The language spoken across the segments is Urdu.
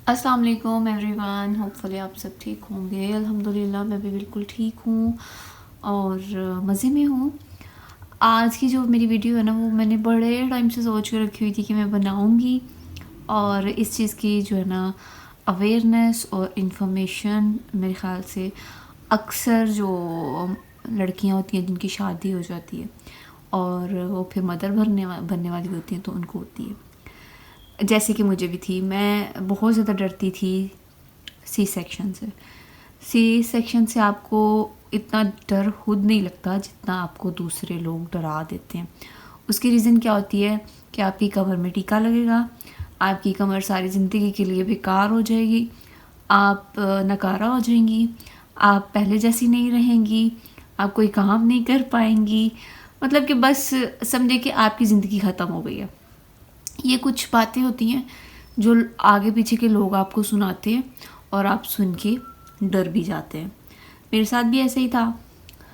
السلام علیکم ایوری ون، ہوپ فلی آپ سب ٹھیک ہوں گے. الحمدللہ میں بھی بالکل ٹھیک ہوں اور مزے میں ہوں. آج کی جو میری ویڈیو ہے نا، وہ میں نے بڑے ٹائم سے سوچ کے رکھی ہوئی تھی کہ میں بناؤں گی، اور اس چیز کی جو ہے نا اویئرنیس اور انفارمیشن میرے خیال سے اکثر جو لڑکیاں ہوتی ہیں جن کی شادی ہو جاتی ہے اور وہ پھر مدر بننے والی ہوتی ہیں تو ان کو ہوتی ہے. جیسے کہ مجھے بھی تھی. میں بہت زیادہ ڈرتی تھی سی سیکشن سے. سی سیکشن سے آپ کو اتنا ڈر خود نہیں لگتا جتنا آپ کو دوسرے لوگ ڈرا دیتے ہیں. اس کی ریزن کیا ہوتی ہے کہ آپ کی کمر میں ٹیکا لگے گا، آپ کی کمر ساری زندگی کے لیے بیکار ہو جائے گی، آپ نکارہ ہو جائیں گی، آپ پہلے جیسی نہیں رہیں گی، آپ کوئی کام نہیں کر پائیں گی. مطلب کہ بس سمجھے کہ آپ کی زندگی ختم ہو گئی ہے. یہ کچھ باتیں ہوتی ہیں جو آگے پیچھے کے لوگ آپ کو سناتے ہیں اور آپ سن کے ڈر بھی جاتے ہیں. میرے ساتھ بھی ایسا ہی تھا.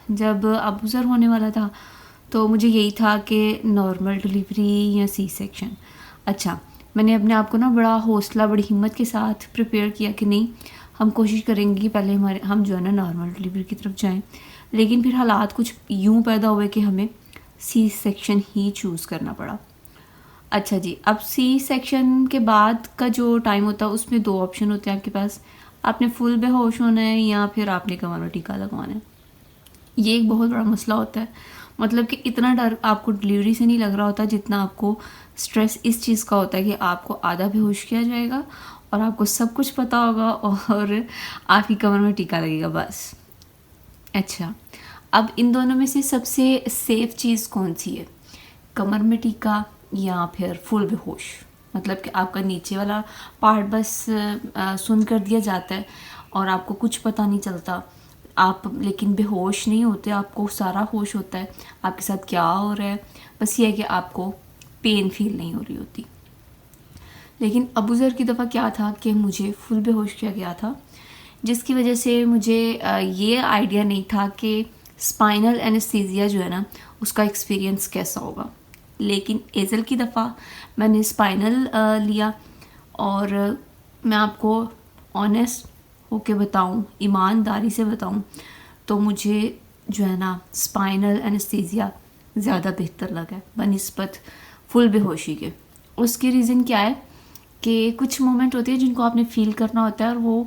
جب ابوذر ہونے والا تھا تو مجھے یہی تھا کہ نارمل ڈلیوری یا سی سیکشن. اچھا، میں نے اپنے آپ کو نا بڑا حوصلہ بڑی ہمت کے ساتھ پریپیئر کیا کہ نہیں، ہم کوشش کریں گے کہ پہلے ہم جو ہے نا نارمل ڈلیوری کی طرف جائیں. لیکن پھر حالات کچھ یوں پیدا ہوئے کہ ہمیں سی سیکشن ہی چوز کرنا پڑا. اچھا جی، اب سی سیکشن کے بعد کا جو ٹائم ہوتا ہے اس میں دو آپشن ہوتے ہیں آپ کے پاس. آپ نے فل بے ہوش ہونا ہے یا پھر آپ نے کمر میں ٹیکا لگوانا ہے. یہ ایک بہت بڑا مسئلہ ہوتا ہے. مطلب کہ اتنا ڈر آپ کو ڈلیوری سے نہیں لگ رہا ہوتا جتنا آپ کو سٹریس اس چیز کا ہوتا ہے کہ آپ کو آدھا بے ہوش کیا جائے گا اور آپ کو سب کچھ پتہ ہوگا اور آپ کی کمر میں ٹیکا لگے گا بس. اچھا، اب ان دونوں میں سے سب سے سیف چیز کون سی ہے؟ کمر میں ٹیکا یا پھر فل بے ہوش؟ مطلب کہ آپ کا نیچے والا پارٹ بس سن کر دیا جاتا ہے اور آپ کو کچھ پتہ نہیں چلتا، آپ لیکن بے ہوش نہیں ہوتے، آپ کو سارا ہوش ہوتا ہے آپ کے ساتھ کیا ہو رہا ہے. بس یہ ہے کہ آپ کو پین فیل نہیں ہو رہی ہوتی. لیکن ابوذر کی دفعہ کیا تھا کہ مجھے فل بے ہوش کیا گیا تھا، جس کی وجہ سے مجھے یہ آئیڈیا نہیں تھا کہ اسپائنل اینستھیزیا جو ہے نا اس کا ایکسپیرینس کیسا ہوگا. لیکن ایزل کی دفعہ میں نے اسپائنل لیا، اور میں آپ کو آنیسٹ ہو کے بتاؤں، ایمانداری سے بتاؤں تو مجھے جو ہے نا اسپائنل اینستھیزیا زیادہ بہتر لگا بنسبت فل بے ہوشی کے. اس کی ریزن کیا ہے کہ کچھ مومنٹ ہوتے ہیں جن کو آپ نے فیل کرنا ہوتا ہے اور وہ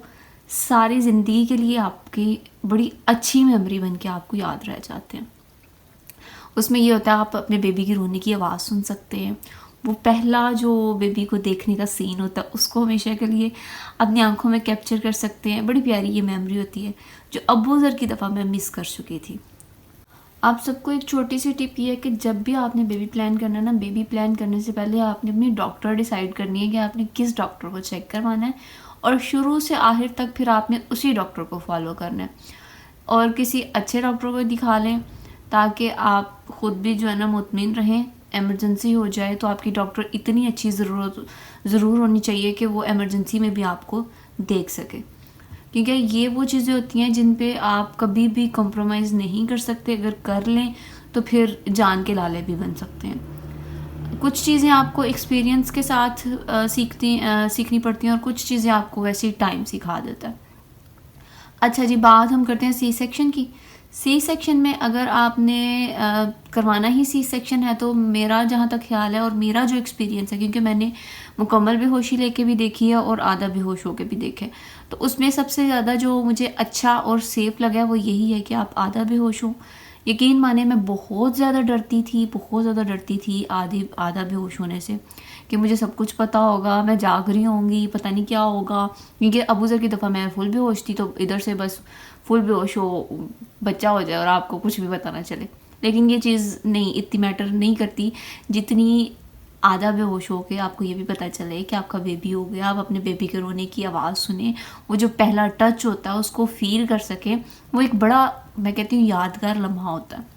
ساری زندگی کے لیے آپ کی بڑی اچھی میموری بن کے آپ کو یاد رہ جاتے ہیں. اس میں یہ ہوتا ہے آپ اپنے بیبی کی رونے کی آواز سن سکتے ہیں. وہ پہلا جو بیبی کو دیکھنے کا سین ہوتا ہے اس کو ہمیشہ کے لیے اپنی آنکھوں میں کیپچر کر سکتے ہیں. بڑی پیاری یہ میموری ہوتی ہے جو ابوذر کی دفعہ میں مس کر چکی تھی. آپ سب کو ایک چھوٹی سی ٹپ یہ ہے کہ جب بھی آپ نے بیبی پلان کرنا ہے نا، بیبی پلان کرنے سے پہلے آپ نے اپنی ڈاکٹر ڈیسائیڈ کرنی ہے کہ آپ نے کس ڈاکٹر کو چیک کروانا ہے، اور شروع سے آخر تک پھر آپ نے اسی ڈاکٹر کو فالو کرنا ہے. اور کسی اچھے ڈاکٹر کو دکھا لیں تاکہ آپ خود بھی جو ہے نا مطمئن رہیں. ایمرجنسی ہو جائے تو آپ کی ڈاکٹر اتنی اچھی ضرور ہونی چاہیے کہ وہ ایمرجنسی میں بھی آپ کو دیکھ سکے. کیونکہ یہ وہ چیزیں ہوتی ہیں جن پہ آپ کبھی بھی کمپرومائز نہیں کر سکتے. اگر کر لیں تو پھر جان کے لالے بھی بن سکتے ہیں. کچھ چیزیں آپ کو ایکسپیرینس کے ساتھ سیکھنی پڑتی ہیں، اور کچھ چیزیں آپ کو ویسے ہی ٹائم سکھا دیتا ہے. اچھا جی، بات ہم کرتے ہیں سی سیکشن کی. سی سیکشن میں اگر آپ نے کروانا ہی سی سیکشن ہے تو میرا جہاں تک خیال ہے اور میرا جو ایکسپیرینس ہے، کیونکہ میں نے مکمل بے ہوشی لے کے بھی دیکھی ہے اور آدھا بے ہوش ہو کے بھی دیکھے، تو اس میں سب سے زیادہ جو مجھے اچھا اور سیف لگا وہ یہی ہے کہ آپ آدھا بے ہوش ہوں. یقین مانے میں بہت زیادہ ڈرتی تھی آدھا بے ہوش ہونے سے، کہ مجھے سب کچھ پتہ ہوگا، میں جاگ رہی ہوں گی، پتہ نہیں کیا ہوگا. کیونکہ ابوذر کی دفعہ میں فل بے ہوش تھی تو ادھر سے بس فل بے ہوش ہو، بچہ ہو جائے اور آپ کو کچھ بھی پتہ نہ چلے. لیکن یہ چیز نہیں اتنی میٹر نہیں کرتی جتنی آدھا بے ہوش ہو کے آپ کو یہ بھی پتہ چلے کہ آپ کا بیبی ہو گیا، آپ اپنے بیبی کے رونے کی آواز سنیں، وہ جو پہلا ٹچ ہوتا ہے اس کو فیل کر سکیں. وہ ایک بڑا، میں کہتی ہوں، یادگار لمحہ ہوتا ہے.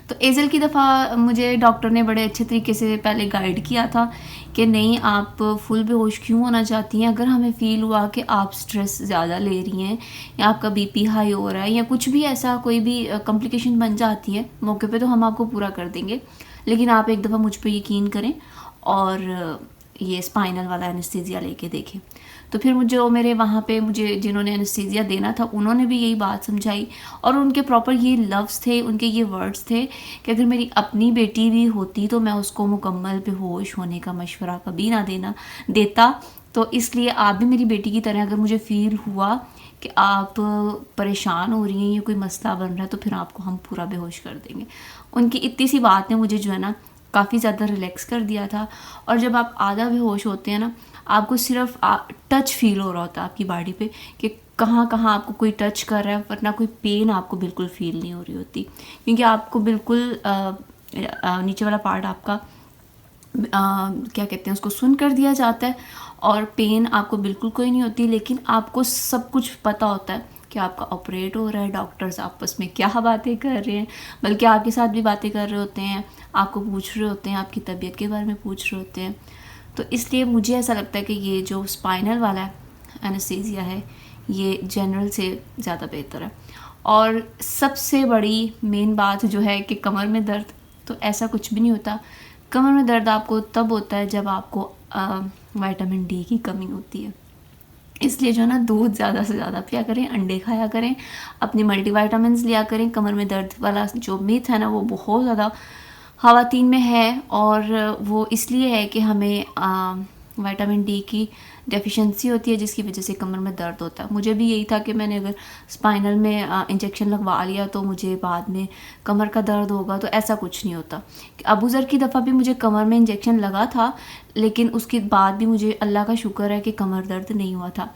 تو ایزل کی دفعہ مجھے ڈاکٹر نے بڑے اچھے طریقے سے پہلے گائیڈ کیا تھا کہ نہیں، آپ فل بے ہوش کیوں ہونا چاہتی ہیں. اگر ہمیں فیل ہوا کہ آپ سٹریس زیادہ لے رہی ہیں یا آپ کا بی پی ہائی ہو رہا ہے یا کچھ بھی ایسا کوئی بھی کمپلیکیشن بن جاتی ہے موقع پہ، تو ہم آپ کو پورا کر دیں گے. لیکن آپ ایک دفعہ مجھ پہ یقین کریں اور یہ اسپائنل والا انستھیزیا لے کے دیکھیں. تو پھر جو میرے وہاں پہ مجھے جنہوں نے انستھیزیا دینا تھا انہوں نے بھی یہی بات سمجھائی, اور ان کے پراپر یہ لفظ تھے, ان کے یہ ورڈز تھے کہ اگر میری اپنی بیٹی بھی ہوتی تو میں اس کو مکمل بے ہوش ہونے کا مشورہ کبھی نہ دیتا. تو اس لیے آپ بھی میری بیٹی کی طرح اگر مجھے فیل ہوا کہ آپ پریشان ہو رہی ہیں, یہ کوئی مسئلہ بن رہا ہے, تو پھر آپ کو ہم پورا بے ہوش کر دیں گے. ان کی اتنی سی بات نے مجھے جو ہے نا کافی زیادہ ریلیکس کر دیا تھا. اور جب آپ آدھا بے ہوش ہوتے ہیں نا, آپ کو صرف ٹچ فیل ہو رہا ہوتا ہے آپ کی باڈی پہ کہ کہاں کہاں آپ کو کوئی ٹچ کر رہا ہے, ورنہ کوئی پین آپ کو بالکل فیل نہیں ہو رہی ہوتی, کیونکہ آپ کو بالکل نیچے والا پارٹ آپ کا کیا کہتے ہیں اس کو سن کر دیا جاتا ہے, اور پین آپ کو بالکل کوئی نہیں ہوتی. لیکن آپ کو سب کچھ پتہ ہوتا ہے کہ آپ کا آپریٹ ہو رہا ہے, ڈاکٹرز آپس میں کیا باتیں کر رہے ہیں, بلکہ آپ کے ساتھ بھی باتیں کر رہے ہوتے ہیں, آپ کو پوچھ رہے ہوتے ہیں, آپ کی طبیعت کے بارے میں پوچھ رہے ہوتے ہیں. تو اس لیے مجھے ایسا لگتا ہے کہ یہ جو اسپائنل والا انستھیزیا ہے یہ جنرل سے زیادہ بہتر ہے. اور سب سے بڑی مین بات جو ہے کہ کمر میں درد, تو ایسا کچھ بھی نہیں ہوتا. کمر میں درد آپ کو تب ہوتا ہے جب آپ کو وائٹامن ڈی کی کمی ہوتی ہے. اس لیے جو ہے نا دودھ زیادہ سے زیادہ پیا کریں, انڈے کھایا کریں, اپنی ملٹی وائٹامنز لیا کریں. کمر میں درد والا جو میتھ ہے نا وہ بہت زیادہ خواتین میں ہے, اور وہ اس لیے ہے کہ ہمیں وائٹامن ڈی کی ڈیفیشنسی ہوتی ہے جس کی وجہ سے کمر میں درد ہوتا ہے. مجھے بھی یہی تھا کہ میں نے اگر اسپائنل میں انجیکشن لگوا لیا تو مجھے بعد میں کمر کا درد ہوگا, تو ایسا کچھ نہیں ہوتا. ابو ذر کی دفعہ بھی مجھے کمر میں انجیکشن لگا تھا, لیکن اس کے بعد بھی مجھے اللہ کا شکر ہے کہ کمر درد نہیں ہوا تھا.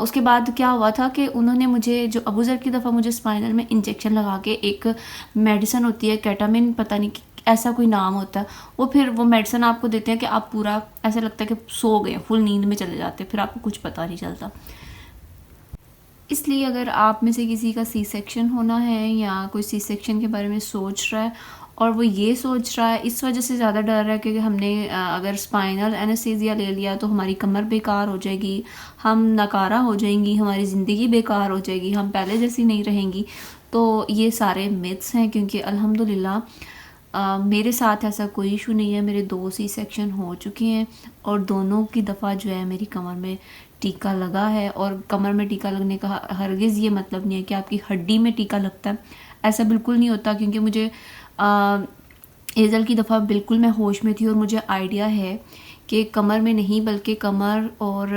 اس کے بعد کیا ہوا تھا کہ انہوں نے مجھے جو ابو ذر کی دفعہ مجھے اسپائنل میں انجیکشن لگا کے, ایک میڈیسن ہوتی ہے کیٹامن, پتہ نہیں ایسا کوئی نام ہوتا ہے, وہ پھر وہ میڈیسن آپ کو دیتے ہیں کہ آپ پورا ایسا لگتا ہے کہ سو گئے, فل نیند میں چلے جاتے ہیں, پھر آپ کو کچھ پتہ نہیں چلتا. اس لیے اگر آپ میں سے کسی کا سی سیکشن ہونا ہے یا کوئی سی سیکشن کے بارے میں سوچ رہا ہے, اور وہ یہ سوچ رہا ہے, اس وجہ سے زیادہ ڈر رہا ہے کہ ہم نے اگر اسپائنل انستھیزیا لے لیا تو ہماری کمر بیکار ہو جائے گی, ہم ناکارہ ہو جائیں گی, ہماری زندگی بیکار ہو جائے گی, ہم پہلے جیسی نہیں رہیں گی. تو یہ سارے میتھس ہیں, کیونکہ الحمدللہ میرے ساتھ ایسا کوئی ایشو نہیں ہے. میرے 2 سی سیکشن ہو چکے ہیں, اور دونوں کی دفعہ جو ہے میری کمر میں ٹیکا لگا ہے. اور کمر میں ٹیکا لگنے کا ہرگز یہ مطلب نہیں ہے کہ آپ کی ہڈی میں ٹیکا لگتا ہے, ایسا بالکل نہیں ہوتا. کیونکہ مجھے ایزل کی دفعہ بالکل میں ہوش میں تھی, اور مجھے آئیڈیا ہے کہ کمر میں نہیں بلکہ کمر اور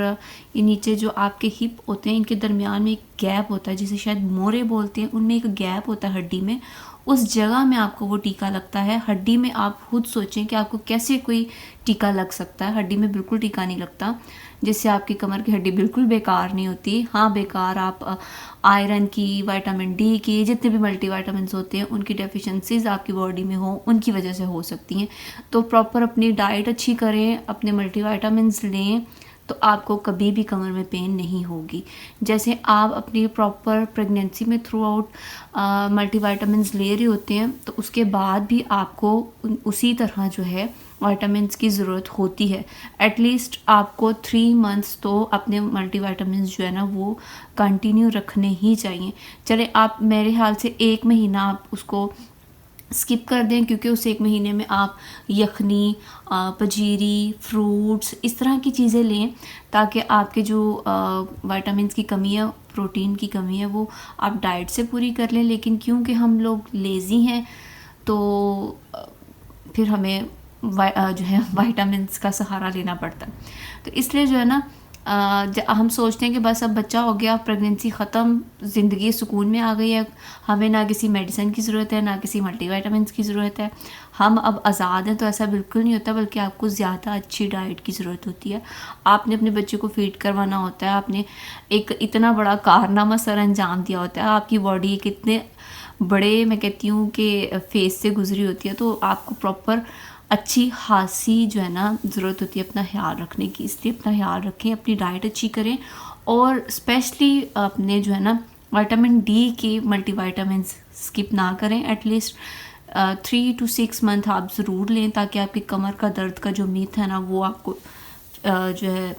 یہ نیچے جو آپ کے ہپ ہوتے ہیں ان کے درمیان میں ایک گیپ ہوتا ہے جسے شاید مورے بولتے ہیں, ان میں ایک گیپ ہوتا ہے ہڈی میں, اس جگہ میں آپ کو وہ ٹیکا لگتا ہے. ہڈی میں آپ خود سوچیں کہ آپ کو کیسے کوئی ٹیکا لگ سکتا ہے, ہڈی میں بالکل ٹیکا نہیں لگتا, جس سے آپ کی کمر کی ہڈی بالکل بیکار نہیں ہوتی. ہاں بیکار آپ آئرن کی, وائٹامن ڈی کی, جتنے بھی ملٹی وائٹامنس ہوتے ہیں ان کی ڈیفیشنسیز آپ کی باڈی میں ہوں, ان کی وجہ سے ہو سکتی ہیں. تو پراپر اپنی ڈائٹ اچھی کریں, اپنے ملٹی وائٹامنس لیں, تو آپ کو کبھی بھی کمر میں پین نہیں ہوگی. جیسے آپ اپنی پراپر پریگنینسی میں تھرو آؤٹ ملٹی وائٹامنس لے رہے ہوتے ہیں, تو اس کے بعد بھی آپ کو اسی طرح جو ہے وائٹامنس کی ضرورت ہوتی ہے. ایٹ لیسٹ آپ کو 3 months تو اپنے ملٹی وائٹامنس جو ہے نا وہ کنٹینیو رکھنے ہی چاہیے. چلے آپ میرے خیال سے 1 مہینہ آپ اس کو اسکپ کر دیں, کیونکہ اس 1 مہینے میں آپ یخنی, پجیری, فروٹس, اس طرح کی چیزیں لیں تاکہ آپ کے جو وائٹامنس کی کمی ہے, پروٹین کی کمی ہے, وہ آپ ڈائٹ سے پوری کر لیں. لیکن کیونکہ ہم لوگ لیزی ہیں تو پھر ہمیں جو ہے وائٹامنس کا سہارا لینا پڑتا ہے. تو اس لیے جو ہے نا ہم سوچتے ہیں کہ بس اب بچہ ہو گیا, پریگنینسی ختم, زندگی سکون میں آ گئی ہے, ہمیں نہ کسی میڈیسن کی ضرورت ہے, نہ کسی ملٹی وائٹامنس کی ضرورت ہے, ہم اب آزاد ہیں. تو ایسا بالکل نہیں ہوتا, بلکہ آپ کو زیادہ اچھی ڈائٹ کی ضرورت ہوتی ہے. آپ نے اپنے بچے کو فیڈ کروانا ہوتا ہے, آپ نے ایک اتنا بڑا کارنامہ سر انجام دیا ہوتا ہے, آپ کی باڈی ایک اتنے بڑے میں کہتی ہوں کہ فیز سے گزری ہوتی ہے, تو آپ کو پراپر اچھی خاصی جو ہے نا ضرورت ہوتی ہے اپنا خیال رکھنے کی. اس لیے اپنا خیال رکھیں, اپنی ڈائٹ اچھی کریں, اور اسپیشلی اپنے جو ہے نا وائٹامن ڈی کے ملٹی وائٹامنس اسکپ نہ کریں. ایٹ لیسٹ 3 to 6 months آپ ضرور لیں, تاکہ آپ کی کمر کا درد کا جو میتھ ہے نا وہ آپ کو جو ہے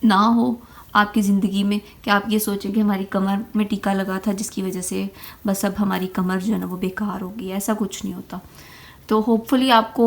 نہ ہو آپ کی زندگی میں, کہ آپ یہ سوچیں کہ ہماری کمر میں ٹیکا لگا تھا جس کی وجہ سے بس اب ہماری کمر جو ہے نا وہ بیکار ہوگی. ایسا کچھ نہیں ہوتا. تو ہوپ فلی آپ کو